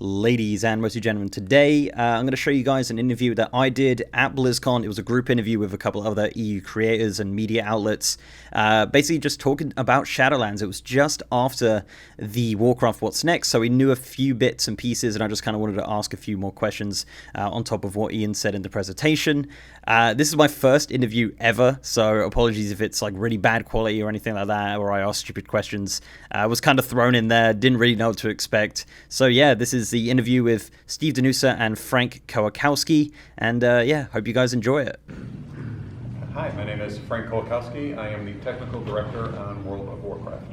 Ladies and mostly gentlemen, today I'm going to show you guys an interview that I did at Blizzcon. It was a group interview with a couple of other EU creators and media outlets, basically just talking about Shadowlands. It was just after the Warcraft What's Next, so we knew a few bits and pieces, and I just kind of wanted to ask a few more questions on top of what Ian said in the presentation. This is my first interview ever, so apologies if it's like really bad quality or anything like that, or I ask stupid questions. I was kind of thrown in there, didn't really know what to expect. So yeah, this is the interview with Steve Danuser and Frank Kowalkowski, and yeah, hope you guys enjoy it. Hi, my name is Frank Kowalkowski. I am the technical director on World of Warcraft.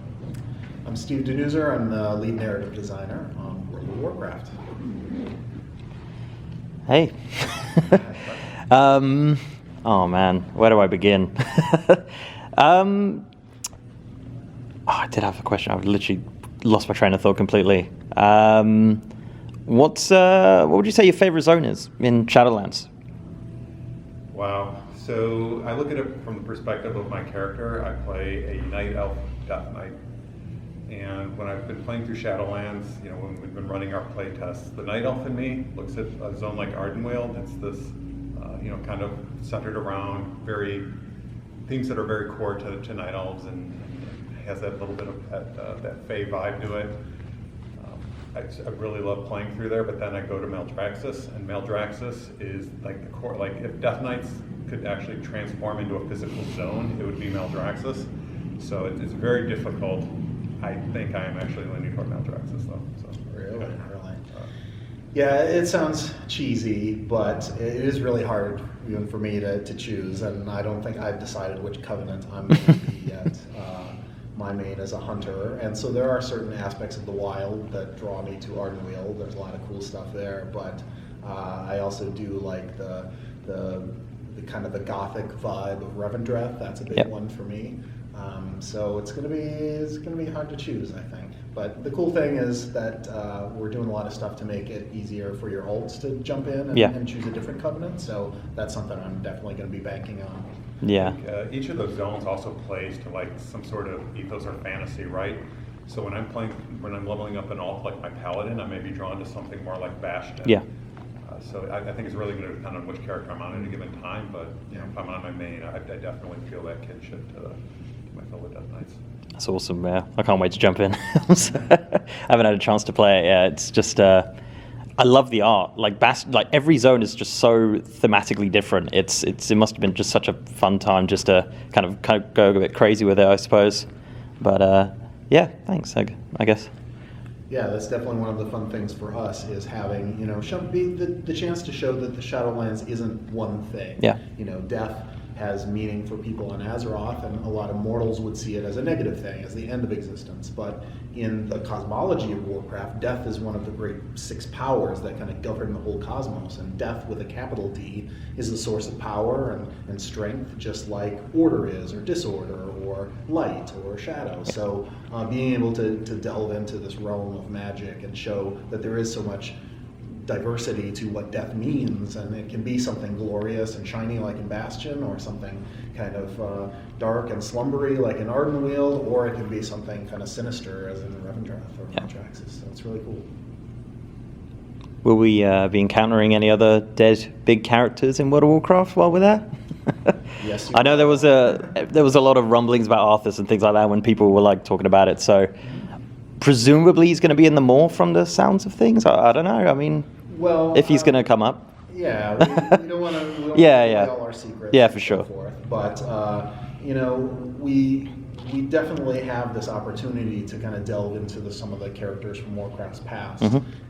I'm Steve Danuser. I'm the lead narrative designer on World of Warcraft. Hey. Oh man, where do I begin? I did have a question. I've literally lost my train of thought completely. What would you say your favorite zone is in Shadowlands? Wow. So I look at it from the perspective of my character. I play a Night Elf Death Knight. And when I've been playing through Shadowlands, you know, when we've been running our play tests, the Night Elf in me looks at a zone like Ardenweald. It's this, you know, kind of centered around themes that are very core to Night Elves, and has that little bit of that Fey vibe to it. I really love playing through there, but then I go to Maldraxxus, and Maldraxxus is like the core. Like if Death Knights could actually transform into a physical zone, it would be Maldraxxus. So it's very difficult. I think I am actually leaning toward Maldraxxus though. So, Really? yeah. Really? Yeah, it sounds cheesy, but it is really hard even for me to choose, and I don't think I've decided which covenant I'm going to be yet. My main is a hunter, and so there are certain aspects of the wild that draw me to Ardenweald. There's a lot of cool stuff there, but I also do like the kind of the gothic vibe of Revendreth. That's a big one for me. So it's gonna be hard to choose, I think. But the cool thing is that we're doing a lot of stuff to make it easier for your alts to jump in and choose a different covenant. So that's something I'm definitely going to be banking on. Yeah. Each of those zones also plays to like some sort of ethos or fantasy, right? So when I'm leveling up an alt like my paladin, I may be drawn to something more like Bastion. Yeah. So I think it's really going to depend on which character I'm on at a given time. But you know, if I'm on my main, I definitely feel that kinship to my fellow Death Knights. That's awesome. Yeah, I can't wait to jump in. I haven't had a chance to play it. Yeah, it's just I love the art. Like every zone is just so thematically different. It must have been just such a fun time just to kind of go a bit crazy with it, I suppose. But yeah, thanks. I guess. Yeah, that's definitely one of the fun things for us is having, you know, the chance to show that the Shadowlands isn't one thing. Yeah. You know, death has meaning for people on Azeroth, and a lot of mortals would see it as a negative thing, as the end of existence. But in the cosmology of Warcraft, death is one of the great six powers that kind of govern the whole cosmos, and death with a capital D is the source of power and strength, just like order is, or disorder, or light, or shadow. So being able to delve into this realm of magic and show that there is so much diversity to what death means, and it can be something glorious and shiny like in Bastion, or something kind of dark and slumbery like in Ardenweald, or it can be something kind of sinister as in Revendreth or Maldraxxus. So it's really cool. Will we be encountering any other dead big characters in World of Warcraft while we're there? Yes. I know there was a lot of rumblings about Arthas and things like that when people were like talking about it. So presumably he's going to be in the Maw from the sounds of things. I don't know. I mean, well, if he's going to come up. Yeah, we don't want to. Yeah. All our secrets. Yeah, for sure. But you know, we definitely have this opportunity to kind of delve into some of the characters from Warcraft's past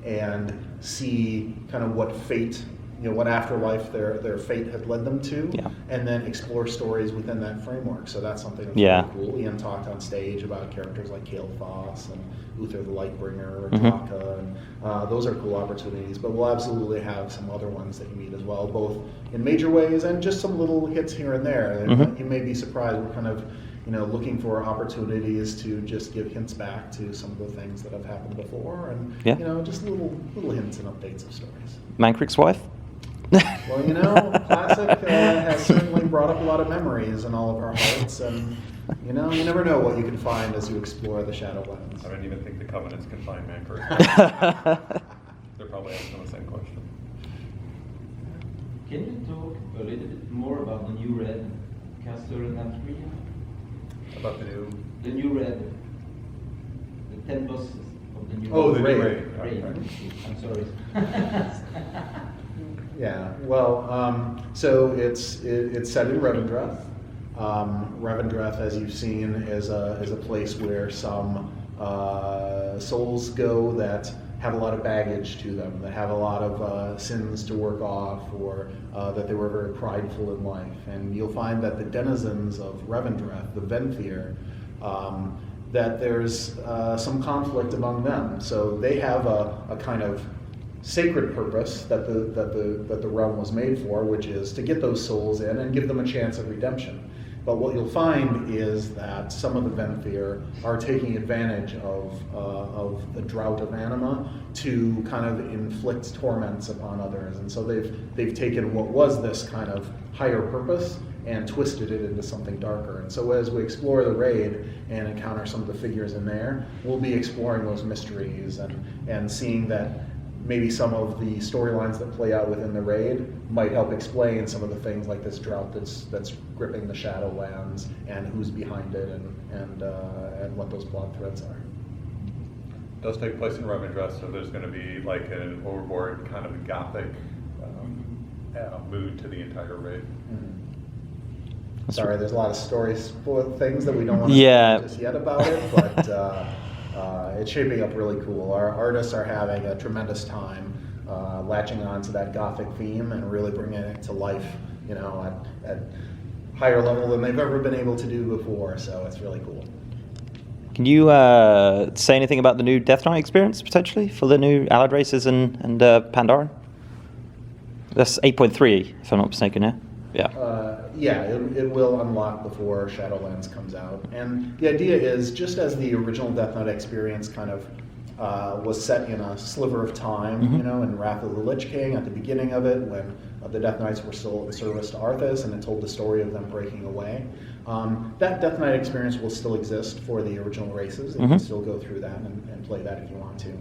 and see kind of what fate, you know, what afterlife their fate had led them to, and then explore stories within that framework. So that's something that's really cool. Ian talked on stage about characters like Kael'thas and Uther the Lightbringer, and Draka, and those are cool opportunities. But we'll absolutely have some other ones that you meet as well, both in major ways and just some little hits here and there. You may be surprised. We're kind of, you know, looking for opportunities to just give hints back to some of the things that have happened before, and you know, just little hints and updates of stories. Mankrik's wife? Well, you know, Classic has certainly brought up a lot of memories in all of our hearts, and you know, you never know what you can find as you explore the Shadowlands. I don't even think the Covenants can find Mankrik. probably ask them the same question. Can you talk a little bit more about the new red caster and Amphria? About The new red, the 10 bosses of the new Oh, red. the new raid. Raid. Right. I'm sorry. Yeah, well, so it's set in Revendreth. Revendreth, as you've seen, is a place where some souls go that have a lot of baggage to them, that have a lot of sins to work off, or that they were very prideful in life. And you'll find that the denizens of Revendreth, the Venthyr, that there's some conflict among them. So they have a kind of sacred purpose that the realm was made for, which is to get those souls in and give them a chance at redemption. But what you'll find is that some of the Venthyr are taking advantage of the drought of anima to kind of inflict torments upon others. And so they've taken what was this kind of higher purpose and twisted it into something darker. And so as we explore the raid and encounter some of the figures in there, we'll be exploring those mysteries and seeing that maybe some of the storylines that play out within the raid might help explain some of the things like this drought that's gripping the Shadowlands and who's behind it and what those plot threads are. It does take place in Revendreth, so there's going to be like an overboard kind of gothic mood to the entire raid. Mm-hmm. Sorry, there's a lot of stories full of things that we don't want to say just yet about it, but it's shaping up really cool. Our artists are having a tremendous time latching on to that gothic theme and really bringing it to life, at higher level than they've ever been able to do before. So it's really cool. Can you say anything about the new Death Knight experience potentially for the new allied races and Pandaren? That's 8.3, if I'm not mistaken. Yeah. It will unlock before Shadowlands comes out. And the idea is, just as the original Death Knight experience kind of was set in a sliver of time, in Wrath of the Lich King at the beginning of it, when the Death Knights were still in service to Arthas, and it told the story of them breaking away. That Death Knight experience will still exist for the original races. You can still go through that and play that if you want to.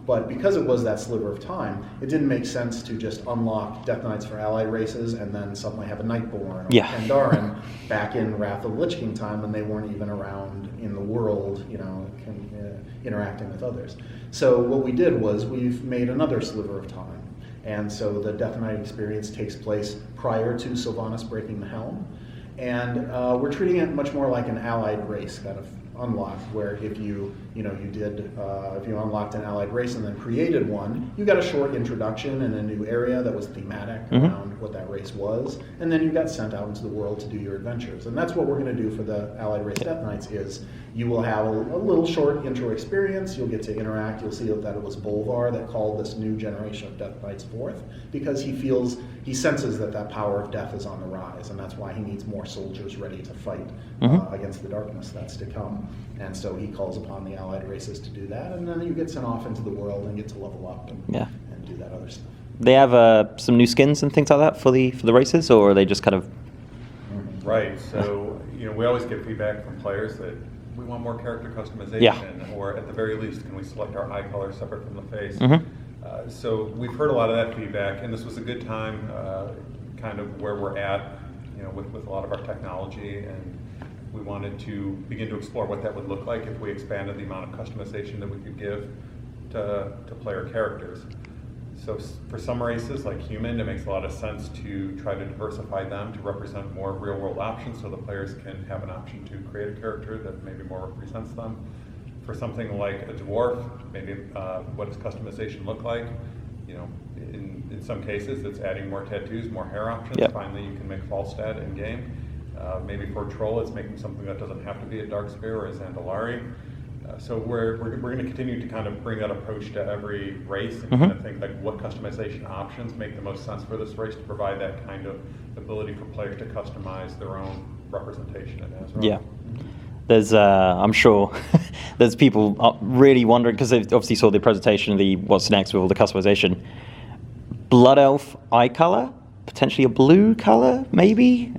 But because it was that sliver of time, it didn't make sense to just unlock Death Knights for allied races and then suddenly have a Nightborn or Pandaren back in Wrath of the Lich King time when they weren't even around in the world, interacting with others. So what we did was we've made another sliver of time. And so the Death Knight experience takes place prior to Sylvanas breaking the helm. And we're treating it much more like an allied race kind of unlock, where if you unlocked an allied race and then created one, you got a short introduction in a new area that was thematic around what that race was, and then you got sent out into the world to do your adventures. And that's what we're going to do for the allied race Death Knights. Is you will have a little short intro experience. You'll get to interact. You'll see that it was Bolvar that called this new generation of Death Knights forth, because he senses that power of death is on the rise, and that's why he needs more soldiers ready to fight against the darkness that's to come. And so he calls upon the allied races to do that, and then you get sent off into the world and get to level up and do that other stuff. They have some new skins and things like that for the races, or are they just kind of... Right, so we always get feedback from players that we want more character customization, or at the very least, can we select our eye color separate from the face? So we've heard a lot of that feedback, and this was a good time, kind of where we're at, with a lot of our technology, and we wanted to begin to explore what that would look like if we expanded the amount of customization that we could give to player characters. So for some races, like human, it makes a lot of sense to try to diversify them to represent more real-world options, so the players can have an option to create a character that maybe more represents them. For something like a dwarf, maybe what does customization look like? In some cases, it's adding more tattoos, more hair options. Finally, you can make Falstad in game. Maybe for a troll, it's making something that doesn't have to be a Darkspear or a Zandalari. So we're going to continue to kind of bring that approach to every race and kind of think like what customization options make the most sense for this race to provide that kind of ability for players to customize their own representation in Azeroth. Yeah. There's, I'm sure, there's people really wondering, because they obviously saw the presentation of the what's next with all the customization. Blood Elf eye color? Potentially a blue color, maybe?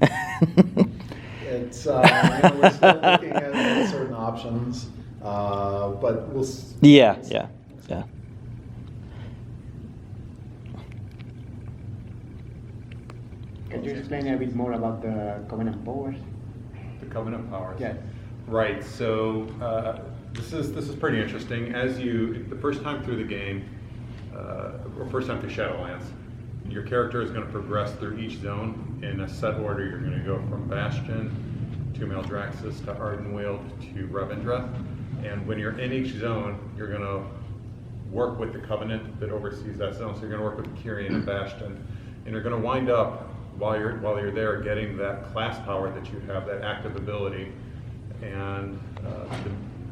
It's, we're still looking at certain options, but we'll... Yeah. Can you explain a bit more about the Covenant powers? The Covenant powers. Yes. Right. So this is pretty interesting. The first time through the game, or first time through Shadowlands, your character is going to progress through each zone in a set order. You're going to go from Bastion to Maldraxxus to Ardenweald to Revendreth, and when you're in each zone, you're going to work with the Covenant that oversees that zone. So you're going to work with Kyrian and Bastion, and you're going to wind up while you're there getting that class power that you have, that active ability, and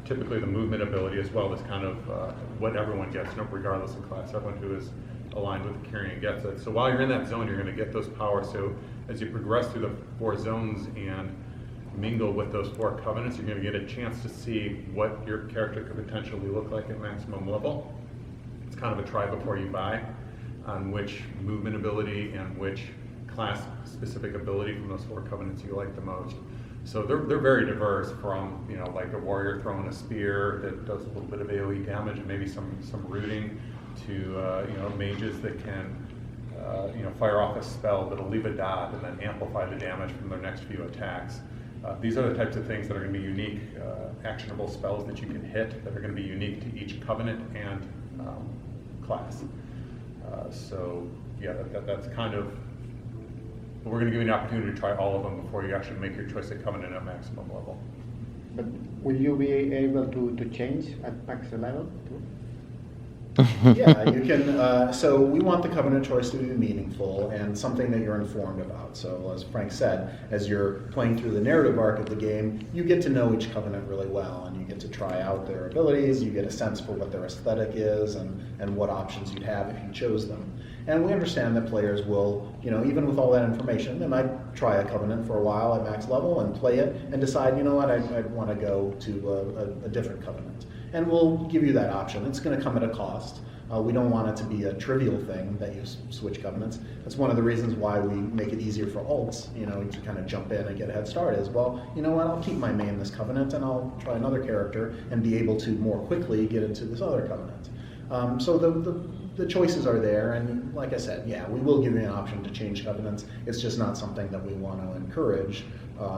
typically the movement ability as well is kind of what everyone gets, regardless of class. Everyone who is aligned with the Kyrian gets it. So while you're in that zone, you're going to get those powers. So as you progress through the 4 zones and mingle with those 4 covenants, you're going to get a chance to see what your character could potentially look like at maximum level. It's kind of a try before you buy on which movement ability and which class-specific ability from those 4 covenants you like the most. So they're very diverse, from like a warrior throwing a spear that does a little bit of AoE damage and maybe some rooting, to mages that can fire off a spell that'll leave a dot and then amplify the damage from their next few attacks. These are the types of things that are going to be unique, actionable spells that you can hit that are going to be unique to each covenant and class. So yeah, that's kind of. But we're going to give you an opportunity to try all of them before you actually make your choice at Covenant at maximum level. But will you be able to change at max level too? Yeah, you can. So we want the Covenant choice to be meaningful and something that you're informed about. So as Frank said, as you're playing through the narrative arc of the game, you get to know each Covenant really well, and you get to try out their abilities. You get a sense for what their aesthetic is and what options you'd have if you chose them. And we understand that players will, even with all that information, they might try a Covenant for a while at max level and play it and decide, what, I'd want to go to a different Covenant. And we'll give you that option. It's going to come at a cost. We don't want it to be a trivial thing that you switch Covenants. That's one of the reasons why we make it easier for alts, to kind of jump in and get a head start is, well, you know what, I'll keep my main this Covenant and I'll try another character and be able to more quickly get into this other Covenant. So the choices are there, and like I said, yeah, we will give you an option to change Covenants. It's just not something that we want to encourage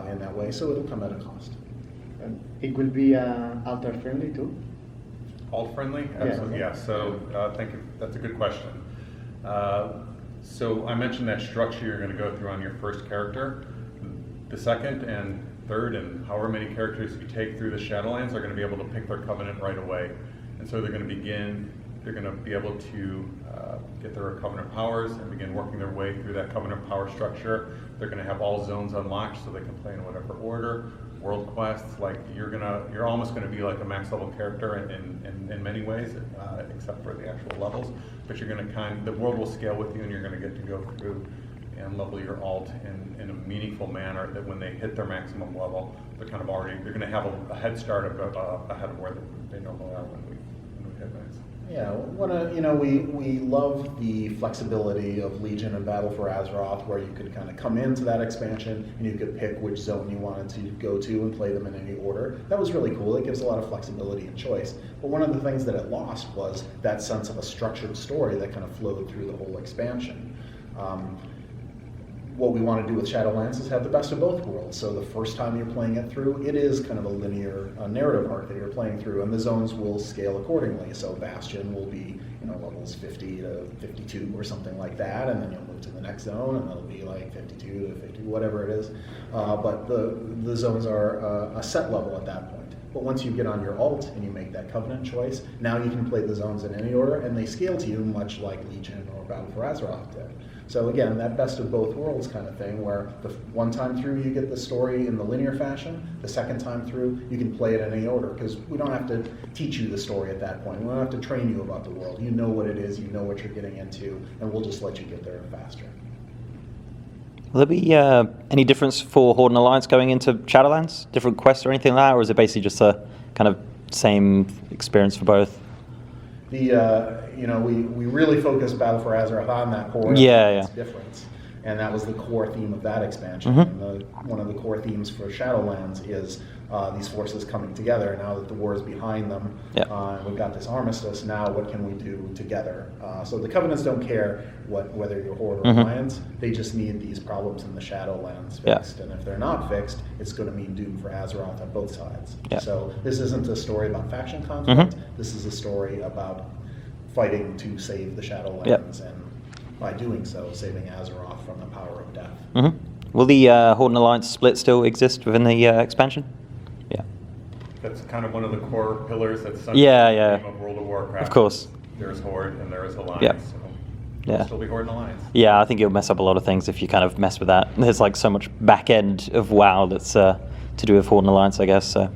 in that way, so it'll come at a cost. It will be altar friendly too? Alt friendly? Absolutely, yeah. So thank you. That's a good question. So I mentioned that structure you're going to go through on your first character. The second and third and however many characters you take through the Shadowlands are going to be able to pick their Covenant right away. And so they're going to be able to get their Covenant powers and begin working their way through that Covenant power structure. They're going to have all zones unlocked so they can play in whatever order. World quests, like you're almost going to be like a max level character in many ways, except for the actual levels. But you're going to the world will scale with you, and you're going to get to go through and level your alt in a meaningful manner. That when they hit their maximum level, they're going to have a head start ahead of where they normally are when we hit max. Yeah, we love the flexibility of Legion and Battle for Azeroth, where you could kind of come into that expansion and you could pick which zone you wanted to go to and play them in any order. That was really cool. It gives a lot of flexibility and choice. But one of the things that it lost was that sense of a structured story that kind of flowed through the whole expansion. What we want to do with Shadowlands is have the best of both worlds. So the first time you're playing it through, it is kind of a linear narrative arc that you're playing through, and the zones will scale accordingly. So Bastion will be levels 50 to 52 or something like that, and then you'll move to the next zone, and it'll be like 52 to 50, whatever it is. But the zones are a set level at that point. But once you get on your alt and you make that Covenant choice, now you can play the zones in any order, and they scale to you much like Legion or Battle for Azeroth did. So again, that best of both worlds kind of thing, where the one time through you get the story in the linear fashion, the second time through you can play it in any order, because we don't have to teach you the story at that point. We don't have to train you about the world. You know what it is, you know what you're getting into, and we'll just let you get there faster. Will there be any difference for Horde and Alliance going into Shadowlands? Different quests or anything like that, or is it basically just a kind of same experience for both? We really focus Battle for Azeroth on that core. Yeah. Difference. and that was the core theme of that expansion. And one of the core themes for Shadowlands is these forces coming together. Now that the war is behind them, and we've got this armistice, now what can we do together? So the Covenants don't care whether you're Horde or Alliance, they just need these problems in the Shadowlands fixed. And if they're not fixed, it's going to mean doom for Azeroth on both sides. So this isn't a story about faction conflict, this is a story about fighting to save the Shadowlands, and by doing so, saving Azeroth from the power of death. Will the Horde and Alliance split still exist within the expansion? Yeah. That's kind of one of the core pillars that's the theme of World of Warcraft. Of course. There's Horde and there is Alliance. So it'll still be Horde and Alliance. Yeah, I think you'll mess up a lot of things if you kind of mess with that. There's like so much back end of WoW that's to do with Horde and Alliance, I guess. So.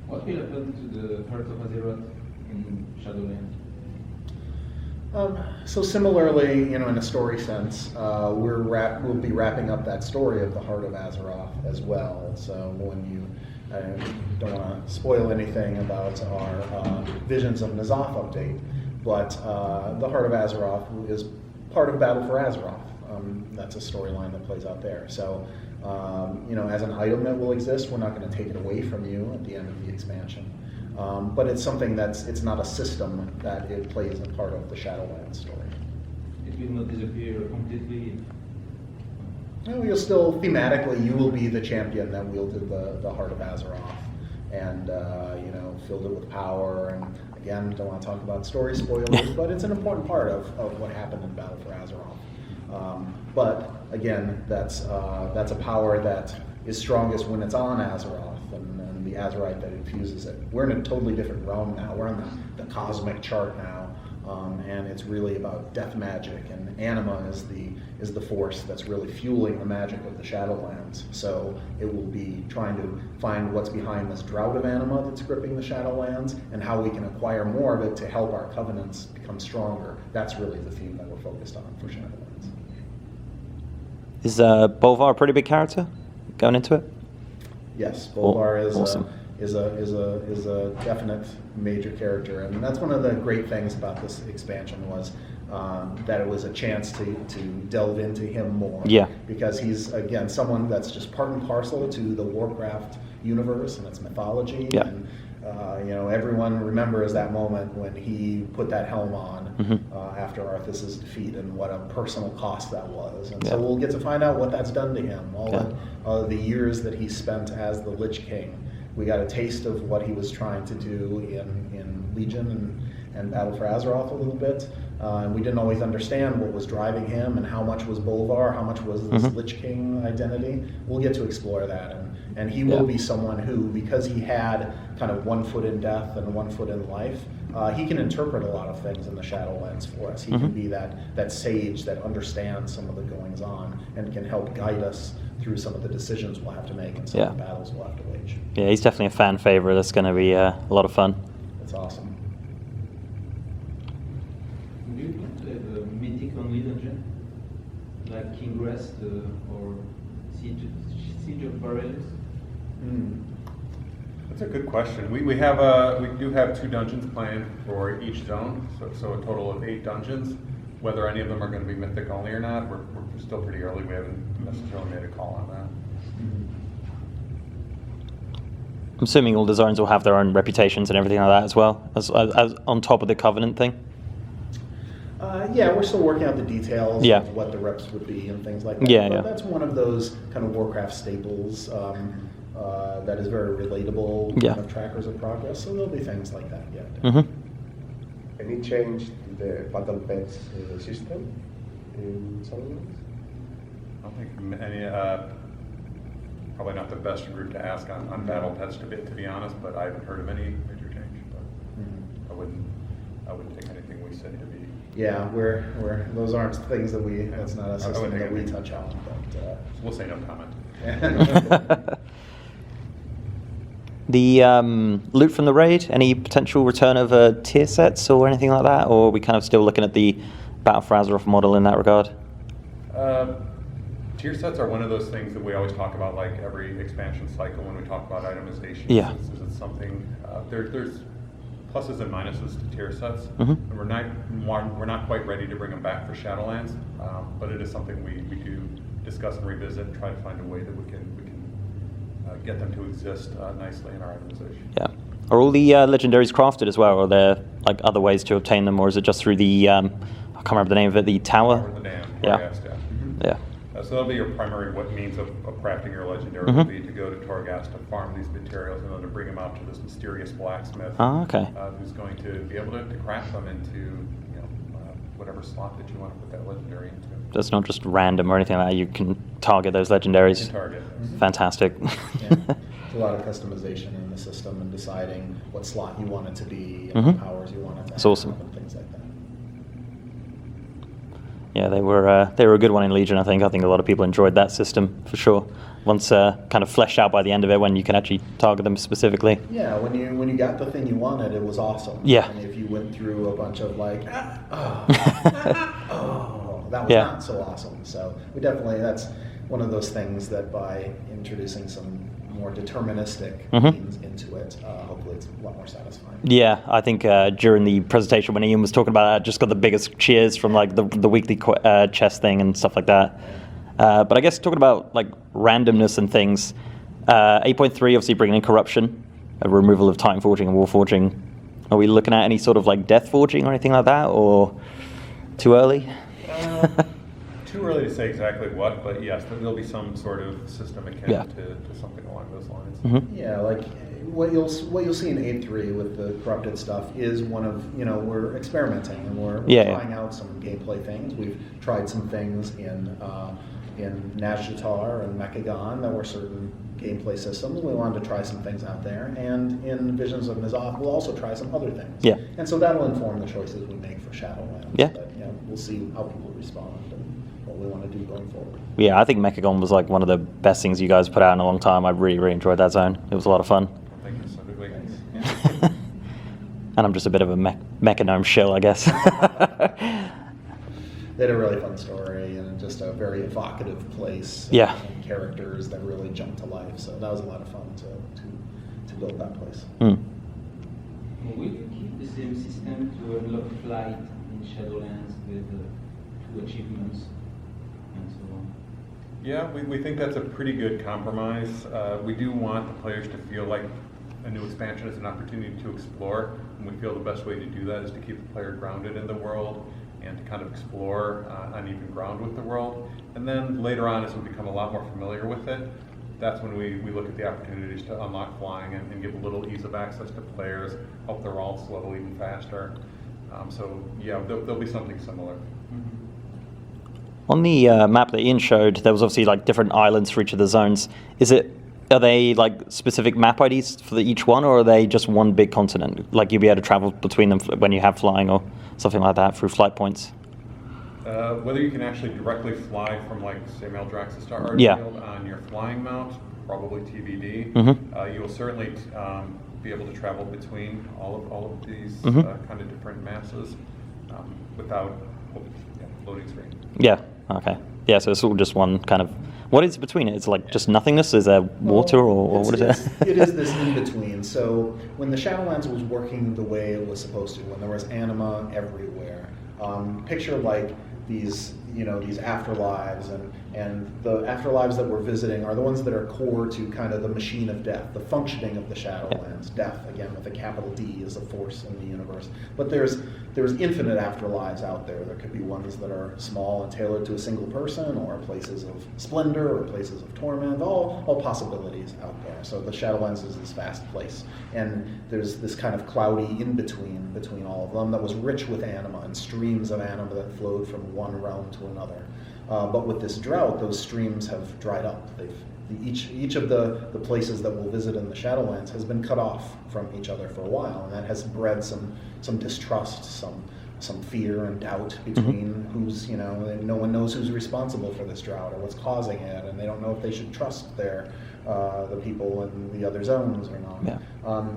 What will happen to the Heart of Azeroth in Shadowlands? So similarly, in a story sense, we'll be wrapping up that story of the Heart of Azeroth as well. So I don't want to spoil anything about our Visions of N'Zoth update, but the Heart of Azeroth is part of Battle for Azeroth. That's a storyline that plays out there. So, as an item that will exist, we're not going to take it away from you at the end of the expansion. But it's something it's not a system that it plays a part of the Shadowlands story. It will not disappear completely? No, you'll still, thematically, you will be the champion that wielded the Heart of Azeroth and, filled it with power. And again, don't want to talk about story spoilers, but it's an important part of what happened in Battle for Azeroth. But again, that's a power that is strongest when it's on Azeroth. And the Azerite that infuses it. We're in a totally different realm now. We're on the cosmic chart now, and it's really about death magic. And anima is the force that's really fueling the magic of the Shadowlands. So it will be trying to find what's behind this drought of anima that's gripping the Shadowlands, and how we can acquire more of it to help our covenants become stronger. That's really the theme that we're focused on for Shadowlands. Is Bolvar a pretty big character going into it? Yes, Bolvar is awesome. is a definite major character, and that's one of the great things about this expansion was that it was a chance to delve into him more. Yeah. Because he's again someone that's just part and parcel to the Warcraft universe and its mythology. Yeah. And everyone remembers that moment when he put that helm on after Arthas' defeat, and what a personal cost that was. And so we'll get to find out what that's done to him. All the years that he spent as the Lich King. We got a taste of what he was trying to do in Legion and Battle for Azeroth a little bit. And we didn't always understand what was driving him and how much was Bolvar, how much was this Lich King identity. We'll get to explore that. And he will be someone who, because he had kind of 1 foot in death and 1 foot in life, he can interpret a lot of things in the Shadowlands for us. He can be that sage that understands some of the goings on and can help guide us through some of the decisions we'll have to make and some of the battles we'll have to wage. Yeah, he's definitely a fan favorite. That's going to be a lot of fun. That's awesome. Do you want to have a mythic only dungeon? Like Kingrest or Siege of Barrels? That's a good question. We do have 2 dungeons planned for each zone, so a total of 8 dungeons. Whether any of them are going to be mythic only or not, we're still pretty early. We haven't necessarily made a call on that. I'm assuming all the zones will have their own reputations and everything like that as well, as on top of the Covenant thing. We're still working out the details of what the reps would be and things like that. But that's one of those kind of Warcraft staples that is very relatable kind of trackers of progress. So there'll be things like that. Any change in the battle pets system in Shadowlands? I don't think any. Probably not the best group to ask on battle pets to be honest, but I haven't heard of any major change. But I wouldn't take anything we say to be. Yeah, we're those aren't things that that's not a system that we touch on. But we'll say no comment. The loot from the raid, any potential return of tier sets or anything like that, or are we kind of still looking at the Battle for Azeroth model in that regard? Tier sets are one of those things that we always talk about, like every expansion cycle when we talk about itemization. Yeah. Is it something? There's pluses and minuses to tier sets. Mhm. And we're not quite ready to bring them back for Shadowlands, but it is something we do discuss and revisit and try to find a way that we can get them to exist nicely in our itemization. Yeah. Are all the legendaries crafted as well, or are there like other ways to obtain them, or is it just through the I can't remember the name of it, the tower? Or the dam, Yeah. Torghast, yeah. Yeah. So that'll be your primary means of crafting your legendary Mhm. will be to go to Torghast to farm these materials and then to bring them out to this mysterious blacksmith Oh, okay. who's going to be able to craft them into whatever slot that you want to put that legendary into. That's not just random or anything like that. You can target those legendaries. You can target. Mhm. Fantastic. Yeah. There's a lot of customization in the system and deciding what slot you want it to be and Mhm. what powers you want it to That's have awesome. and things like that. Yeah, they were a good one in Legion. I think a lot of people enjoyed that system for sure. Once kind of fleshed out by the end of it, when you can actually target them specifically. Yeah, when you got the thing you wanted, it was awesome. Yeah. And if you went through a bunch of like, that was Yeah. not so awesome. So that's one of those things that by introducing some more deterministic Mhm. means into it, hopefully it's a lot more satisfying. Yeah, I think during the presentation when Ian was talking about it, I just got the biggest cheers from like the weekly chess thing and stuff like that. But I guess talking about like randomness and things, 8.3 obviously bringing in corruption, a removal of Titanforging and Warforging. Are we looking at any sort of like death forging or anything like that, or too early? Too early to say exactly what, but yes, there'll be some sort of system akin Yeah. to something along those lines. Mhm. Yeah, like what you'll see in 8.3 with the corrupted stuff is one of, we're experimenting and we're Yeah. trying out some gameplay things. We've tried some things in Nazjatar and Mechagon that were certain gameplay systems. We wanted to try some things out there, and in Visions of N'Zoth we'll also try some other things. Yeah. And so that'll inform the choices we make for Shadowlands. Yeah. But, we'll see how people respond and what we want to do going forward. Yeah, I think Mechagon was like one of the best things you guys put out in a long time. I really, really enjoyed that zone. It was a lot of fun. Thank you, so did we. And I'm just a bit of a Mechanome shill, I guess. They had a really fun story and just a very evocative place. Yeah. And characters that really jumped to life. So that was a lot of fun to build that place. Mm. Will you keep the same system to unlock flight in Shadowlands with 2 achievements and so on? Yeah, we think that's a pretty good compromise. We do want the players to feel like a new expansion is an opportunity to explore, and we feel the best way to do that is to keep the player grounded in the world and to kind of explore on even ground with the world. And then later on, as we become a lot more familiar with it, that's when we look at the opportunities to unlock flying and give a little ease of access to players, help their alts level even faster. So yeah, there'll be something similar. On the map that Ian showed, there was obviously like different islands for each of the zones. Are they like specific map IDs for each one, or are they just one big continent? Like you'll be able to travel between them when you have flying or something like that through flight points? Whether you can actually directly fly from, like, say, Maldraxxus to Ardfield Yeah. on your flying mount, probably TBD. Mhm. You will certainly be able to travel between all of these Mhm. kind of different masses without loading screen. Yeah. Okay. Yeah. So it's all just one kind of. What is between it? It's like just nothingness. Is there water, or what is it? It is this in between. So when the Shadowlands was working the way it was supposed to, when there was anima everywhere, picture like these afterlives, and the afterlives that we're visiting are the ones that are core to kind of the machine of death, the functioning of the Shadowlands. Death, again, with a capital D, is a force in the universe. But there's infinite afterlives out there. There could be ones that are small and tailored to a single person, or places of splendor, or places of torment, all possibilities out there. So the Shadowlands is this vast place. And there's this kind of cloudy in-between all of them that was rich with anima and streams of anima that flowed from one realm to another. But with this drought, those streams have dried up. Each of the places that we'll visit in the Shadowlands has been cut off from each other for a while, and that has bred some distrust, some fear and doubt between who's, no one knows who's responsible for this drought or what's causing it, and they don't know if they should trust the people in the other zones or not. Yeah.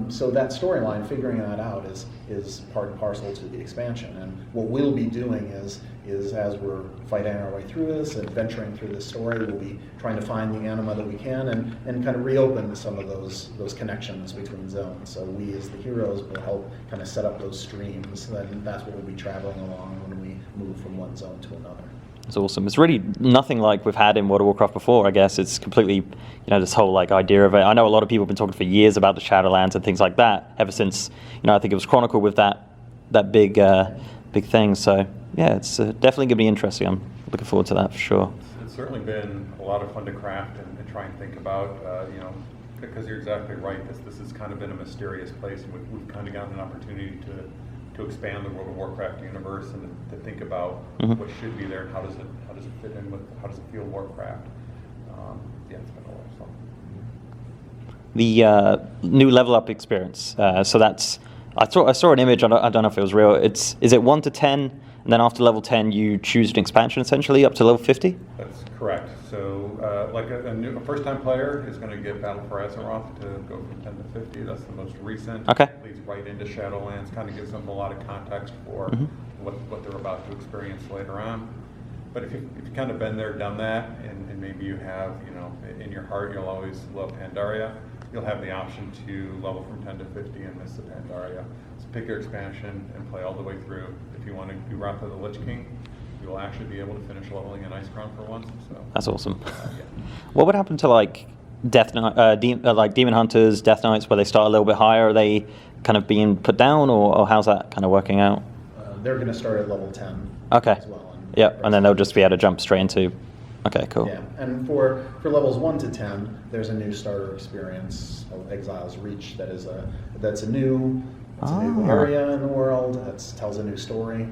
So that storyline, figuring that out, is part and parcel to the expansion. And what we'll be doing is is as we're fighting our way through this, adventuring through this story, we'll be trying to find the anima that we can and kind of reopen some of those connections between zones. So we as the heroes will help kind of set up those streams, and that's what we'll be traveling along when we move from one zone to another. It's awesome. It's really nothing like we've had in World of Warcraft before, I guess. It's completely, this whole like idea of it. I know a lot of people have been talking for years about the Shadowlands and things like that, ever since, I think it was Chronicle with that big thing. So yeah, it's definitely going to be interesting. I'm looking forward to that for sure. It's certainly been a lot of fun to craft and try and think about, because you're exactly right. This has kind of been a mysterious place, and we've kind of gotten an opportunity to expand the World of Warcraft universe and to think about what should be there and how does it fit in with, how does it feel Warcraft. It's been a lot of fun. The new level up experience. So that's I saw an image. I don't know if it was real. Is it 1 to 10, and then after level 10 you choose an expansion essentially up to level 50? That's correct. So like a first-time player is going to get Battle for Azeroth to go from 10 to 50. That's the most recent. Okay. Leads right into Shadowlands. Kind of gives them a lot of context for what they're about to experience later on. But if you've kind of been there, done that, and maybe you have, in your heart you'll always love Pandaria, you'll have the option to level from 10 to 50 and miss the Pandaria. So pick your expansion and play all the way through. If you want to do Wrath of the Lich King, you will actually be able to finish leveling in Icecrown for once. So that's awesome. Yeah. What would happen to like like Demon Hunters, Death Knights, where they start a little bit higher? Are they kind of being put down, or how's that kind of working out? They're going to start at level 10 okay. as well. And then they'll just be able to jump straight into. Okay, cool. Yeah, and for levels 1 to 10, there's a new starter experience, Exile's Reach, that's a new area in the world. That tells a new story.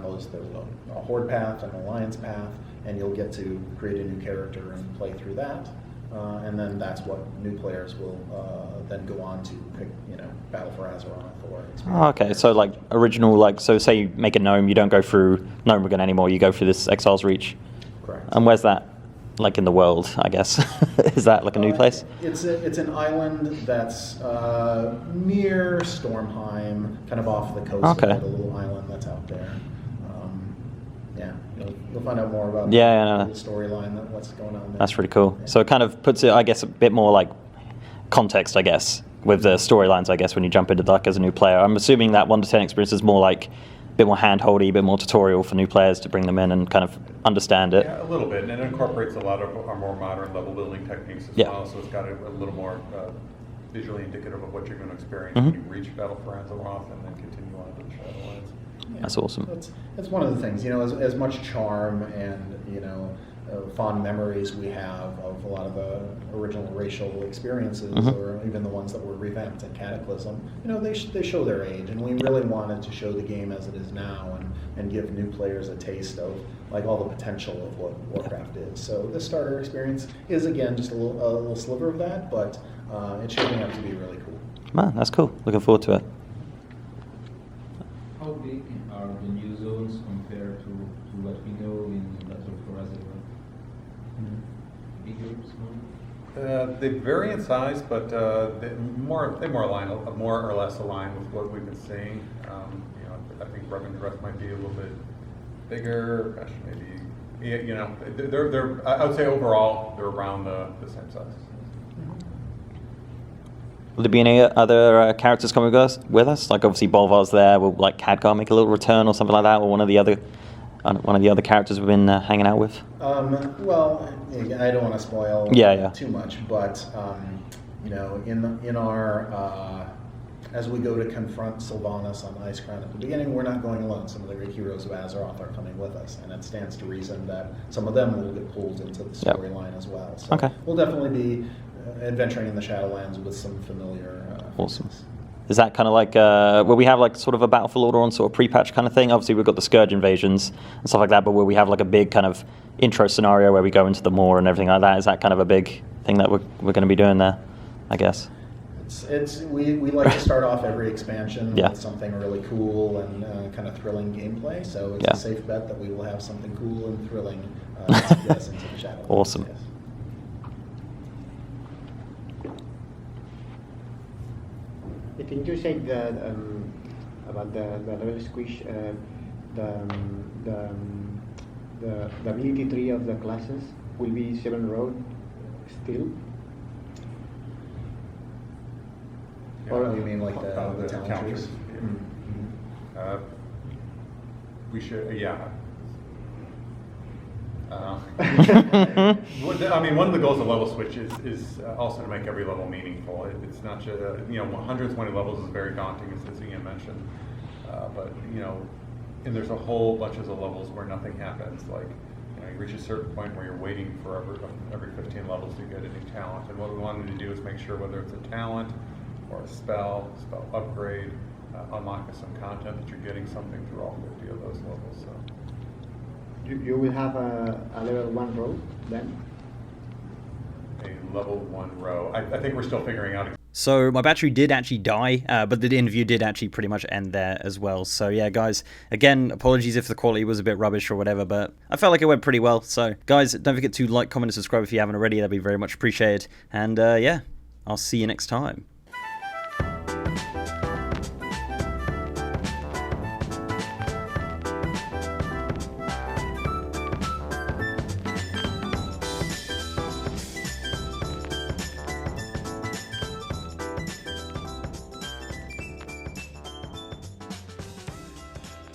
There's a Horde path and an Alliance path, and you'll get to create a new character and play through that. And then that's what new players will then go on to pick, Battle for Azeroth or experience. Okay, so like original, so say you make a gnome, you don't go through Gnomeregan anymore, you go through this Exile's Reach. Correct. And where's that? Like in the world, I guess. Is that like a new place? It's an island that's near Stormheim, kind of off the coast of the little island that's out there. You'll find out more about the storyline, what's going on there. That's really cool. Yeah. So it kind of puts it, I guess, a bit more like context, I guess, with the storylines, I guess, when you jump into as a new player. I'm assuming that 1 to 10 experience is more like a bit more hand-holdy, a bit more tutorial for new players to bring them in and kind of understand it. Yeah, a little bit, and it incorporates a lot of our more modern level building techniques as well, so it's got a little more visually indicative of what you're going to experience when you reach Battle for Azeroth and then continue on to the Shadowlands. Yeah. That's awesome. That's one of the things, as much charm and, fond memories we have of a lot of the original racial experiences, or even the ones that were revamped in Cataclysm, they show their age, and we really wanted to show the game as it is now and give new players a taste of like all the potential of what Warcraft is. So the starter experience is, again, just a little sliver of that, but it's shaping up to be really cool. Man, that's cool. Looking forward to it. How big are the new zones compared to what we know in Battle for Azeroth? Bigger, smaller? They vary in size, but they more or less align with what we've been seeing. I think Revendreth might be a little bit bigger. Gosh, maybe they're. I would say overall they're around the same size. Will there be any other characters coming with us? Like obviously Bolvar's there. Will like Khadgar make a little return or something like that, or one of the other characters we've been hanging out with? Well, I don't want to spoil too much, but in our as we go to confront Sylvanas on Icecrown at the beginning, we're not going alone. Some of the great heroes of Azeroth are coming with us, and it stands to reason that some of them will get pulled into the storyline as well. So we'll definitely be adventuring in the Shadowlands with some familiar awesome. Is that kind of like, will we have like sort of a Battle for Lordaeron sort of pre-patch kind of thing? Obviously we've got the Scourge invasions and stuff like that, but will we have like a big kind of intro scenario where we go into the Moor and everything like that? Is that kind of a big thing that we're going to be doing there, I guess? We like to start off every expansion with something really cool and kind of thrilling gameplay, so it's a safe bet that we will have something cool and thrilling to get us into the Shadowlands. Awesome. Yes. I think you said that about the level squish, the ability tree of the classes will be 7 rows still? Or you mean like the the talent counters. trees? Yeah. We should, yeah. I mean, one of the goals of level switch is also to make every level meaningful. It's not just, 120 levels is very daunting, as Ian mentioned. But, and there's a whole bunch of levels where nothing happens. Like, you reach a certain point where you're waiting for every 15 levels to get a new talent. And what we wanted to do is make sure whether it's a talent or a spell upgrade, unlock some content that you're getting something through all 50 of those levels. So. You will have a level 1 row then? A level 1 row. I think we're still figuring out. So my battery did actually die, but the interview did actually pretty much end there as well. So yeah, guys, again, apologies if the quality was a bit rubbish or whatever, but I felt like it went pretty well. So guys, don't forget to like, comment, and subscribe if you haven't already. That'd be very much appreciated. And yeah, I'll see you next time.